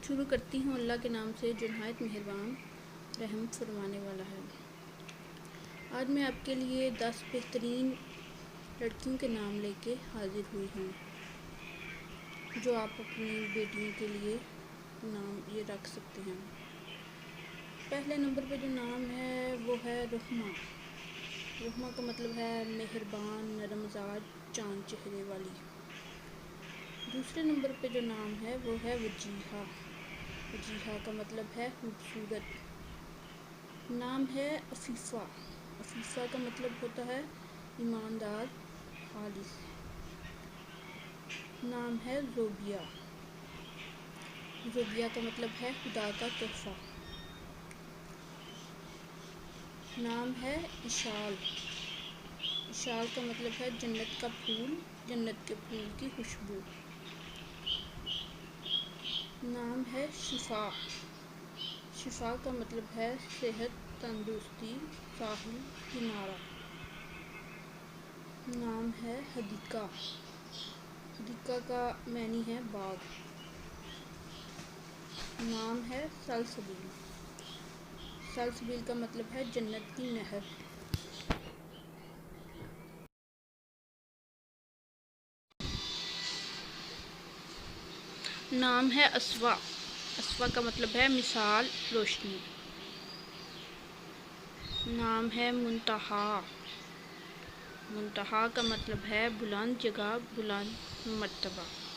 شروع کرتی ہوں اللہ کے نام سے جو نہایت مہربان رحم فرمانے والا ہے۔ آج میں آپ کے لیے 10 بہترین لڑکیوں کے نام لے کے حاضر ہوئی ہوں جو آپ اپنی بیٹیوں کے لیے نام یہ رکھ سکتے ہیں۔ پہلے نمبر پہ جو نام ہے وہ ہے رحمہ۔ رحمہ کا مطلب ہے مہربان، نرم مزاج، چاند چہرے والی۔ دوسرے نمبر پہ جو نام ہے وہ ہے وجیحہ۔ وجیحہ کا مطلب ہے خوبصورت۔ نام ہے عفیفہ۔ عفیفہ کا مطلب ہوتا ہے ایماندار، خالص۔ نام ہے زوبیہ۔ زوبیہ کا مطلب ہے خدا کا تحفہ۔ نام ہے اشال۔ اشال کا مطلب ہے جنت کا پھول، جنت کے پھول کی خوشبو۔ نام ہے شفا۔ شفا کا مطلب ہے صحت، تندرستی، ساحل، کنارہ۔ نام ہے حدیقہ۔ حدیقہ کا معنی ہے باغ۔ نام ہے سلسبیل۔ سلسبیل کا مطلب ہے جنت کی نہر۔ نام ہے اسوا۔ اسوا کا مطلب ہے مثال، روشنی۔ نام ہے منتہا۔ منتہا کا مطلب ہے بلند جگہ، بلند مرتبہ۔